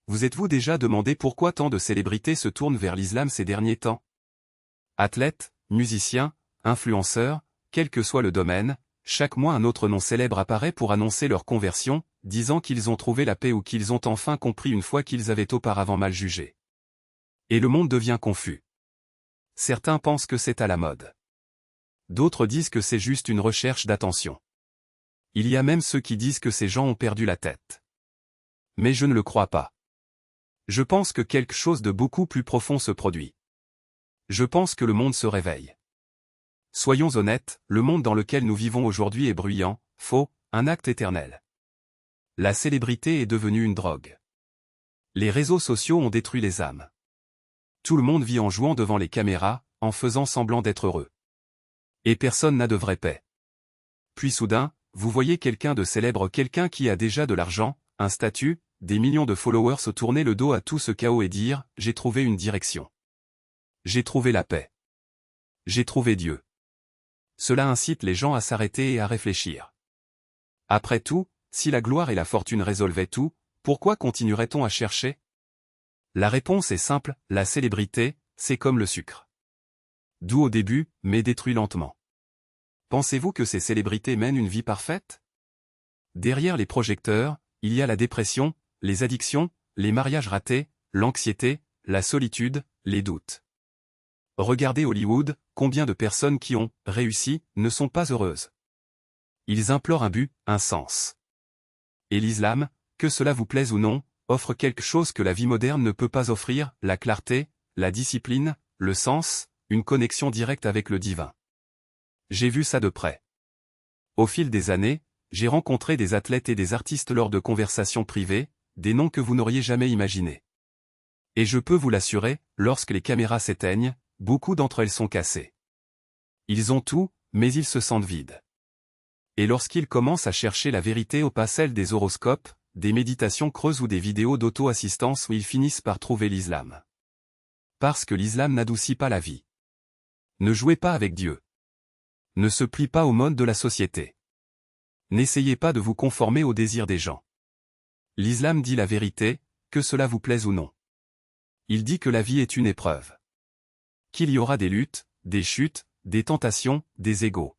Vous êtes-vous déjà demandé pourquoi tant de célébrités se tournent vers l'islam ces derniers temps? Athlètes, musiciens, influenceurs, quel que soit le domaine, chaque mois un autre nom célèbre apparaît pour annoncer leur conversion, disant qu'ils ont trouvé la paix ou qu'ils ont enfin compris une foi qu'ils avaient auparavant mal jugée. Et le monde devient confus. Certains pensent que c'est à la mode. D'autres disent que c'est juste une recherche d'attention. Il y a même ceux qui disent que ces gens ont perdu la tête. Mais je ne le crois pas. Je pense que quelque chose de beaucoup plus profond se produit. Je pense que le monde se réveille. Soyons honnêtes, le monde dans lequel nous vivons aujourd'hui est bruyant, faux, un acte éternel. La célébrité est devenue une drogue. Les réseaux sociaux ont détruit les âmes. Tout le monde vit en jouant devant les caméras, en faisant semblant d'être heureux. Et personne n'a de vraie paix. Puis soudain, vous voyez quelqu'un de célèbre, quelqu'un qui a déjà de l'argent, un statut, des millions de followers se tourner le dos à tout ce chaos et dire « J'ai trouvé une direction. J'ai trouvé la paix. J'ai trouvé Dieu. » Cela incite les gens à s'arrêter et à réfléchir. Après tout, si la gloire et la fortune résolvaient tout, pourquoi continuerait-on à chercher? La réponse est simple, la célébrité, c'est comme le sucre. Doux au début, mais détruit lentement. Pensez-vous que ces célébrités mènent une vie parfaite? Derrière les projecteurs, il y a la dépression, les addictions, les mariages ratés, l'anxiété, la solitude, les doutes. Regardez Hollywood, combien de personnes qui ont réussi ne sont pas heureuses. Ils implorent un but, un sens. Et l'islam, que cela vous plaise ou non, offre quelque chose que la vie moderne ne peut pas offrir, la clarté, la discipline, le sens, une connexion directe avec le divin. J'ai vu ça de près. Au fil des années, j'ai rencontré des athlètes et des artistes lors de conversations privées, des noms que vous n'auriez jamais imaginés. Et je peux vous l'assurer, lorsque les caméras s'éteignent, beaucoup d'entre elles sont cassées. Ils ont tout, mais ils se sentent vides. Et lorsqu'ils commencent à chercher la vérité au pas celle des horoscopes, des méditations creuses ou des vidéos d'auto-assistance où ils finissent par trouver l'islam. Parce que l'islam n'adoucit pas la vie. Ne jouez pas avec Dieu. Ne se plie pas au mode de la société. N'essayez pas de vous conformer aux désirs des gens. L'islam dit la vérité, que cela vous plaise ou non. Il dit que la vie est une épreuve. Qu'il y aura des luttes, des chutes, des tentations, des égaux.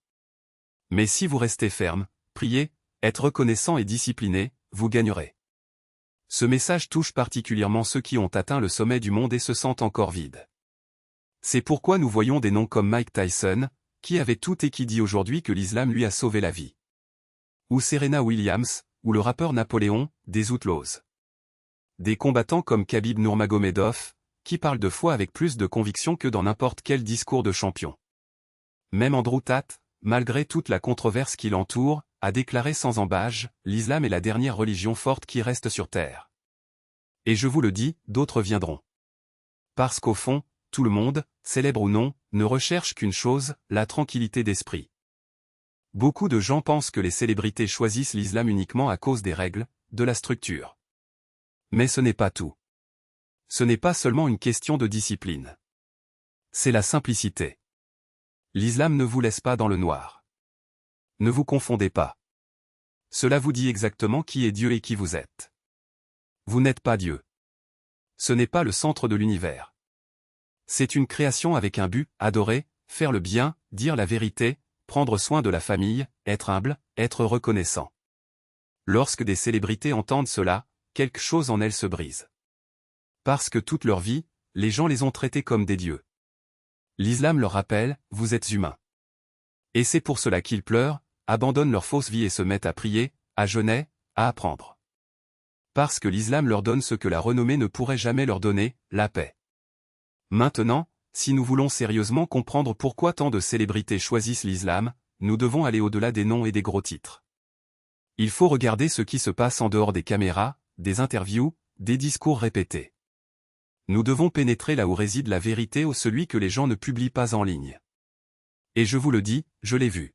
Mais si vous restez ferme, priez, êtes reconnaissant et discipliné, vous gagnerez. Ce message touche particulièrement ceux qui ont atteint le sommet du monde et se sentent encore vides. C'est pourquoi nous voyons des noms comme Mike Tyson, qui avait tout et qui dit aujourd'hui que l'islam lui a sauvé la vie. Ou Serena Williams, ou le rappeur Napoléon, des Outlaws. Des combattants comme Khabib Nurmagomedov, qui parlent de foi avec plus de conviction que dans n'importe quel discours de champion. Même Andrew Tate, malgré toute la controverse qui l'entoure, a déclaré sans embâche, l'islam est la dernière religion forte qui reste sur terre. Et je vous le dis, d'autres viendront. Parce qu'au fond, tout le monde, célèbre ou non, ne recherche qu'une chose, la tranquillité d'esprit. Beaucoup de gens pensent que les célébrités choisissent l'islam uniquement à cause des règles, de la structure. Mais ce n'est pas tout. Ce n'est pas seulement une question de discipline. C'est la simplicité. L'islam ne vous laisse pas dans le noir. Ne vous confondez pas. Cela vous dit exactement qui est Dieu et qui vous êtes. Vous n'êtes pas Dieu. Ce n'est pas le centre de l'univers. C'est une création avec un but, adorer, faire le bien, dire la vérité, prendre soin de la famille, être humble, être reconnaissant. Lorsque des célébrités entendent cela, quelque chose en elles se brise. Parce que toute leur vie, les gens les ont traités comme des dieux. L'islam leur rappelle, vous êtes humains. Et c'est pour cela qu'ils pleurent, abandonnent leur fausse vie et se mettent à prier, à jeûner, à apprendre. Parce que l'islam leur donne ce que la renommée ne pourrait jamais leur donner, la paix. Maintenant, si nous voulons sérieusement comprendre pourquoi tant de célébrités choisissent l'islam, nous devons aller au-delà des noms et des gros titres. Il faut regarder ce qui se passe en dehors des caméras, des interviews, des discours répétés. Nous devons pénétrer là où réside la vérité ou celui que les gens ne publient pas en ligne. Et je vous le dis, je l'ai vu.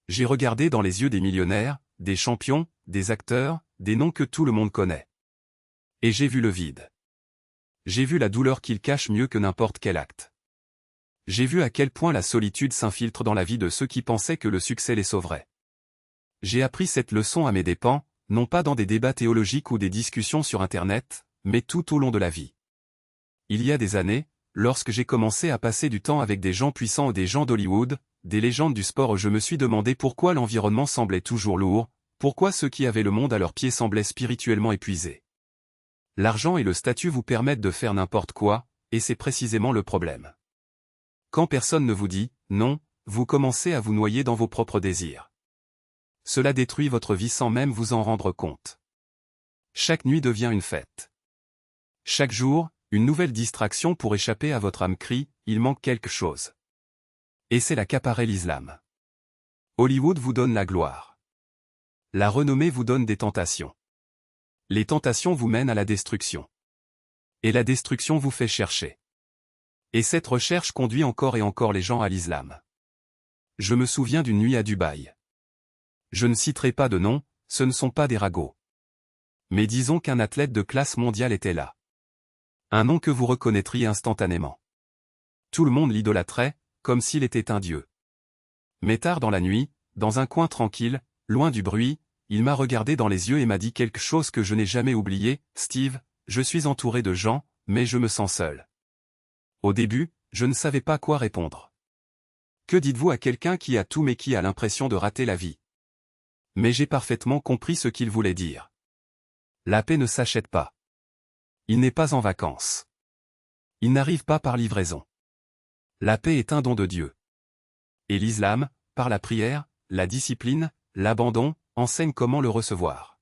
J'ai regardé dans les yeux des millionnaires, des champions, des acteurs, des noms que tout le monde connaît. Et j'ai vu le vide. J'ai vu la douleur qu'ils cachent mieux que n'importe quel acte. J'ai vu à quel point la solitude s'infiltre dans la vie de ceux qui pensaient que le succès les sauverait. J'ai appris cette leçon à mes dépens, non pas dans des débats théologiques ou des discussions sur Internet, mais tout au long de la vie. Il y a des années, lorsque j'ai commencé à passer du temps avec des gens puissants ou des gens d'Hollywood, des légendes du sport, je me suis demandé pourquoi l'environnement semblait toujours lourd, pourquoi ceux qui avaient le monde à leurs pieds semblaient spirituellement épuisés. L'argent et le statut vous permettent de faire n'importe quoi, et c'est précisément le problème. Quand personne ne vous dit « non », vous commencez à vous noyer dans vos propres désirs. Cela détruit votre vie sans même vous en rendre compte. Chaque nuit devient une fête. Chaque jour, une nouvelle distraction pour échapper à votre âme crie « il manque quelque chose ». Et c'est là qu'apparaît l'islam. Hollywood vous donne la gloire. La renommée vous donne des tentations. Les tentations vous mènent à la destruction. Et la destruction vous fait chercher. Et cette recherche conduit encore et encore les gens à l'islam. Je me souviens d'une nuit à Dubaï. Je ne citerai pas de nom, ce ne sont pas des ragots. Mais disons qu'un athlète de classe mondiale était là. Un nom que vous reconnaîtriez instantanément. Tout le monde l'idolâtrait, comme s'il était un dieu. Mais tard dans la nuit, dans un coin tranquille, loin du bruit, il m'a regardé dans les yeux et m'a dit quelque chose que je n'ai jamais oublié, « Steve, je suis entouré de gens, mais je me sens seul. » Au début, je ne savais pas quoi répondre. Que dites-vous à quelqu'un qui a tout mais qui a l'impression de rater la vie? Mais j'ai parfaitement compris ce qu'il voulait dire. La paix ne s'achète pas. Il n'est pas en vacances. Il n'arrive pas par livraison. La paix est un don de Dieu. Et l'islam, par la prière, la discipline, l'abandon, enseigne comment le recevoir.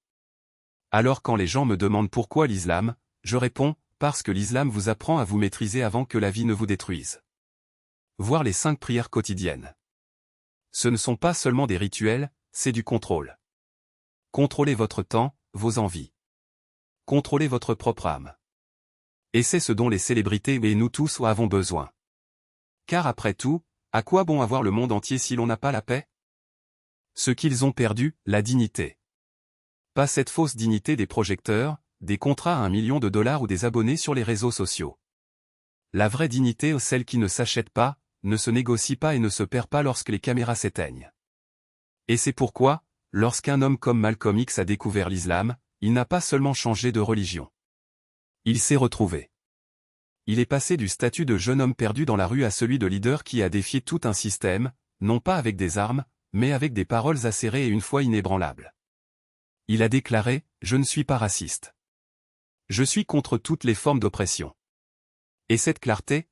Alors quand les gens me demandent pourquoi l'islam, je réponds, parce que l'islam vous apprend à vous maîtriser avant que la vie ne vous détruise. Voir les 5 prières quotidiennes. Ce ne sont pas seulement des rituels, c'est du contrôle. Contrôlez votre temps, vos envies. Contrôlez votre propre âme. Et c'est ce dont les célébrités et nous tous avons besoin. Car après tout, à quoi bon avoir le monde entier si l'on n'a pas la paix? Ce qu'ils ont perdu, la dignité. Pas cette fausse dignité des projecteurs, des contrats à $1 million ou des abonnés sur les réseaux sociaux. La vraie dignité, celle qui ne s'achète pas, ne se négocie pas et ne se perd pas lorsque les caméras s'éteignent. Et c'est pourquoi, lorsqu'un homme comme Malcolm X a découvert l'islam, il n'a pas seulement changé de religion. Il s'est retrouvé. Il est passé du statut de jeune homme perdu dans la rue à celui de leader qui a défié tout un système, non pas avec des armes, mais avec des paroles acérées et une foi inébranlable. Il a déclaré « Je ne suis pas raciste. Je suis contre toutes les formes d'oppression. » Et cette clarté?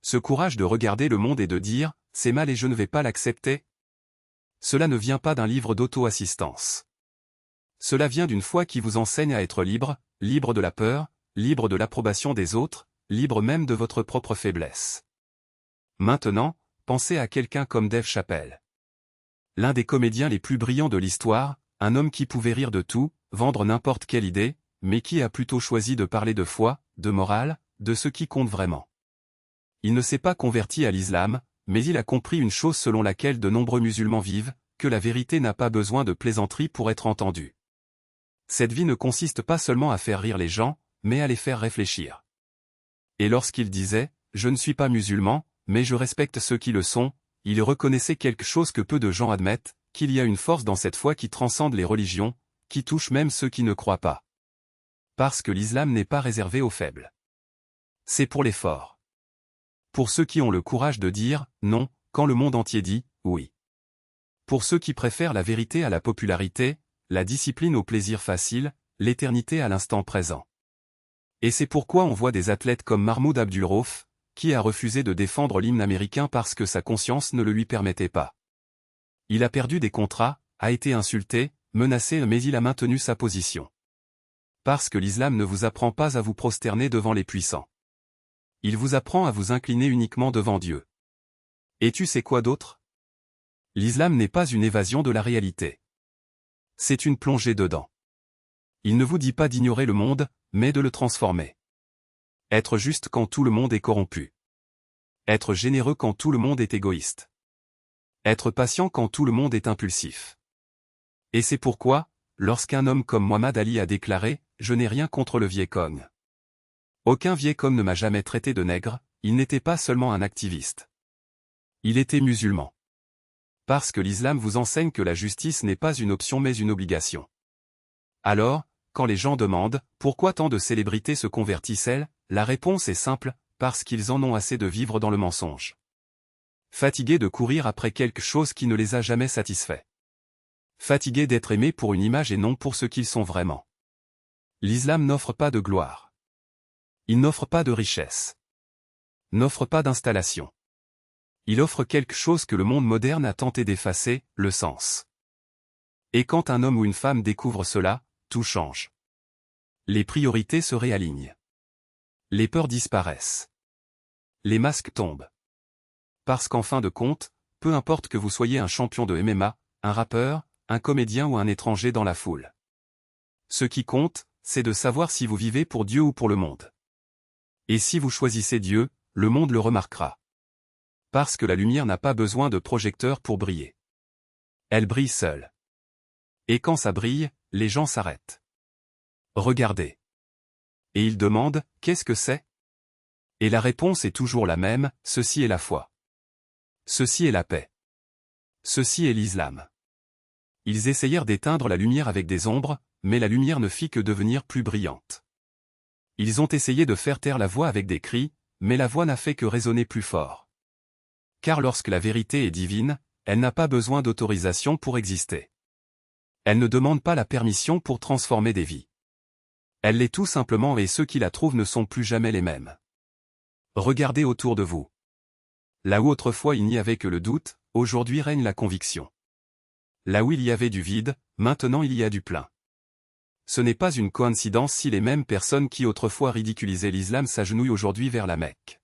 Ce courage de regarder le monde et de dire « C'est mal et je ne vais pas l'accepter » cela ne vient pas d'un livre d'auto-assistance. Cela vient d'une foi qui vous enseigne à être libre, libre de la peur, libre de l'approbation des autres, libre même de votre propre faiblesse. Maintenant, pensez à quelqu'un comme Dave Chappelle. L'un des comédiens les plus brillants de l'histoire, un homme qui pouvait rire de tout, vendre n'importe quelle idée, mais qui a plutôt choisi de parler de foi, de morale, de ce qui compte vraiment. Il ne s'est pas converti à l'islam, mais il a compris une chose selon laquelle de nombreux musulmans vivent, que la vérité n'a pas besoin de plaisanteries pour être entendue. Cette vie ne consiste pas seulement à faire rire les gens, mais à les faire réfléchir. Et lorsqu'il disait « Je ne suis pas musulman, mais je respecte ceux qui le sont », il reconnaissait quelque chose que peu de gens admettent, qu'il y a une force dans cette foi qui transcende les religions, qui touche même ceux qui ne croient pas. Parce que l'islam n'est pas réservé aux faibles. C'est pour les forts. Pour ceux qui ont le courage de dire « non » quand le monde entier dit « oui ». Pour ceux qui préfèrent la vérité à la popularité, la discipline au plaisir facile, l'éternité à l'instant présent. Et c'est pourquoi on voit des athlètes comme Mahmoud Abdul-Rauf, qui a refusé de défendre l'hymne américain parce que sa conscience ne le lui permettait pas. Il a perdu des contrats, a été insulté, menacé, mais il a maintenu sa position. Parce que l'islam ne vous apprend pas à vous prosterner devant les puissants. Il vous apprend à vous incliner uniquement devant Dieu. Et tu sais quoi d'autre? L'islam n'est pas une évasion de la réalité. C'est une plongée dedans. Il ne vous dit pas d'ignorer le monde, mais de le transformer. Être juste quand tout le monde est corrompu. Être généreux quand tout le monde est égoïste. Être patient quand tout le monde est impulsif. Et c'est pourquoi, lorsqu'un homme comme Muhammad Ali a déclaré « Je n'ai rien contre le Vietcong. Aucun Vietcong ne m'a jamais traité de nègre », il n'était pas seulement un activiste. Il était musulman. Parce que l'islam vous enseigne que la justice n'est pas une option mais une obligation. Alors, quand les gens demandent « Pourquoi tant de célébrités se convertissent-elles ?» La réponse est simple, parce qu'ils en ont assez de vivre dans le mensonge. Fatigués de courir après quelque chose qui ne les a jamais satisfaits. Fatigués d'être aimés pour une image et non pour ce qu'ils sont vraiment. L'islam n'offre pas de gloire. Il n'offre pas de richesse. N'offre pas d'installation. Il offre quelque chose que le monde moderne a tenté d'effacer, le sens. Et quand un homme ou une femme découvre cela, tout change. Les priorités se réalignent. Les peurs disparaissent. Les masques tombent. Parce qu'en fin de compte, peu importe que vous soyez un champion de MMA, un rappeur, un comédien ou un étranger dans la foule. Ce qui compte, c'est de savoir si vous vivez pour Dieu ou pour le monde. Et si vous choisissez Dieu, le monde le remarquera. Parce que la lumière n'a pas besoin de projecteur pour briller. Elle brille seule. Et quand ça brille, les gens s'arrêtent. Regardez. Et ils demandent, qu'est-ce que c'est? Et la réponse est toujours la même, ceci est la foi. Ceci est la paix. Ceci est l'islam. Ils essayèrent d'éteindre la lumière avec des ombres, mais la lumière ne fit que devenir plus brillante. Ils ont essayé de faire taire la voix avec des cris, mais la voix n'a fait que résonner plus fort. Car lorsque la vérité est divine, elle n'a pas besoin d'autorisation pour exister. Elle ne demande pas la permission pour transformer des vies. Elle l'est tout simplement et ceux qui la trouvent ne sont plus jamais les mêmes. Regardez autour de vous. Là où autrefois il n'y avait que le doute, aujourd'hui règne la conviction. Là où il y avait du vide, maintenant il y a du plein. Ce n'est pas une coïncidence si les mêmes personnes qui autrefois ridiculisaient l'islam s'agenouillent aujourd'hui vers la Mecque.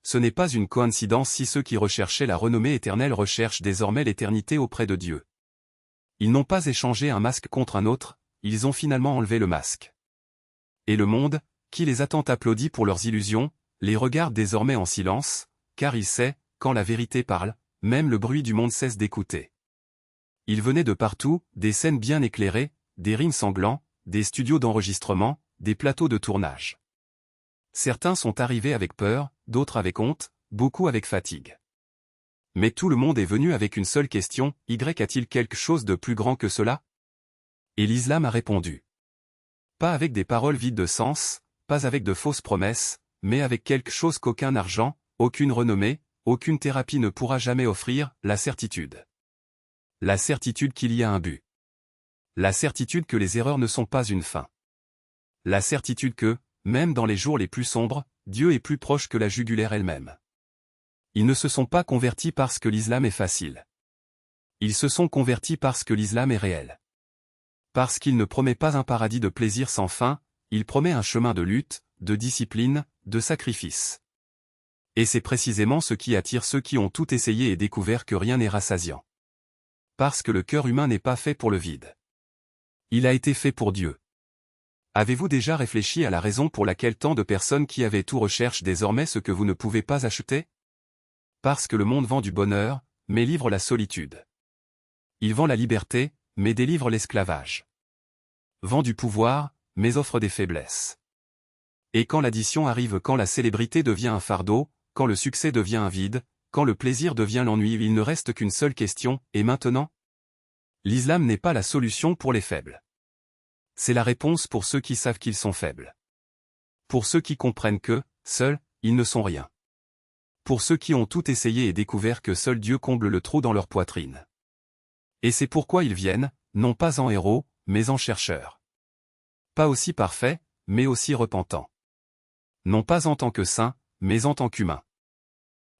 Ce n'est pas une coïncidence si ceux qui recherchaient la renommée éternelle recherchent désormais l'éternité auprès de Dieu. Ils n'ont pas échangé un masque contre un autre, ils ont finalement enlevé le masque. Et le monde, qui les a tant applaudis pour leurs illusions, les regarde désormais en silence, car il sait, quand la vérité parle, même le bruit du monde cesse d'écouter. Il venait de partout, des scènes bien éclairées, des rimes sanglants, des studios d'enregistrement, des plateaux de tournage. Certains sont arrivés avec peur, d'autres avec honte, beaucoup avec fatigue. Mais tout le monde est venu avec une seule question, Y a-t-il quelque chose de plus grand que cela? Et l'islam a répondu. Pas avec des paroles vides de sens, pas avec de fausses promesses, mais avec quelque chose qu'aucun argent, aucune renommée, aucune thérapie ne pourra jamais offrir, la certitude. La certitude qu'il y a un but. La certitude que les erreurs ne sont pas une fin. La certitude que, même dans les jours les plus sombres, Dieu est plus proche que la jugulaire elle-même. Ils ne se sont pas convertis parce que l'islam est facile. Ils se sont convertis parce que l'islam est réel. Parce qu'il ne promet pas un paradis de plaisir sans fin, il promet un chemin de lutte, de discipline, de sacrifice. Et c'est précisément ce qui attire ceux qui ont tout essayé et découvert que rien n'est rassasiant. Parce que le cœur humain n'est pas fait pour le vide. Il a été fait pour Dieu. Avez-vous déjà réfléchi à la raison pour laquelle tant de personnes qui avaient tout recherchent désormais ce que vous ne pouvez pas acheter? Parce que le monde vend du bonheur, mais livre la solitude. Il vend la liberté, mais délivre l'esclavage. Vend du pouvoir, mais offre des faiblesses. Et quand l'addition arrive, quand la célébrité devient un fardeau, quand le succès devient un vide, quand le plaisir devient l'ennui, il ne reste qu'une seule question, et maintenant? L'islam n'est pas la solution pour les faibles. C'est la réponse pour ceux qui savent qu'ils sont faibles. Pour ceux qui comprennent que, seuls, ils ne sont rien. Pour ceux qui ont tout essayé et découvert que seul Dieu comble le trou dans leur poitrine. Et c'est pourquoi ils viennent, non pas en héros, mais en chercheurs. Pas aussi parfaits, mais aussi repentants. Non pas en tant que saints, mais en tant qu'humains.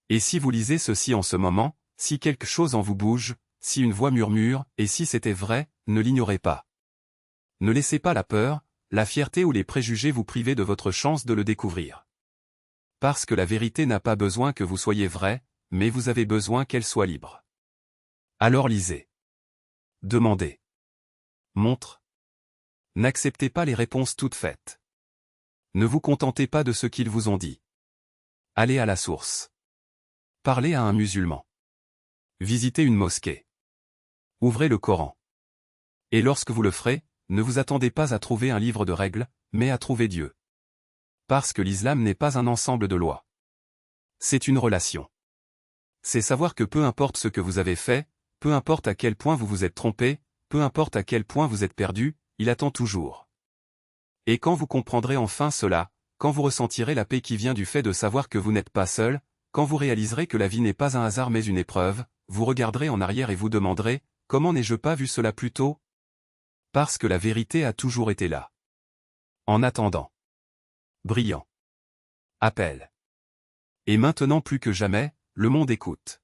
Et si vous lisez ceci en ce moment, si quelque chose en vous bouge, si une voix murmure, et si c'était vrai, ne l'ignorez pas. Ne laissez pas la peur, la fierté ou les préjugés vous priver de votre chance de le découvrir. Parce que la vérité n'a pas besoin que vous soyez vrai, mais vous avez besoin qu'elle soit libre. Alors lisez. Demandez. Montre. N'acceptez pas les réponses toutes faites. Ne vous contentez pas de ce qu'ils vous ont dit. Allez à la source. Parlez à un musulman. Visitez une mosquée. Ouvrez le Coran. Et lorsque vous le ferez, ne vous attendez pas à trouver un livre de règles, mais à trouver Dieu. Parce que l'islam n'est pas un ensemble de lois. C'est une relation. C'est savoir que peu importe ce que vous avez fait, peu importe à quel point vous vous êtes trompé, peu importe à quel point vous êtes perdu, il attend toujours. Et quand vous comprendrez enfin cela, quand vous ressentirez la paix qui vient du fait de savoir que vous n'êtes pas seul, quand vous réaliserez que la vie n'est pas un hasard mais une épreuve, vous regarderez en arrière et vous demanderez, comment n'ai-je pas vu cela plus tôt? Parce que la vérité a toujours été là. En attendant. Brillant. Appel. Et maintenant plus que jamais, le monde écoute.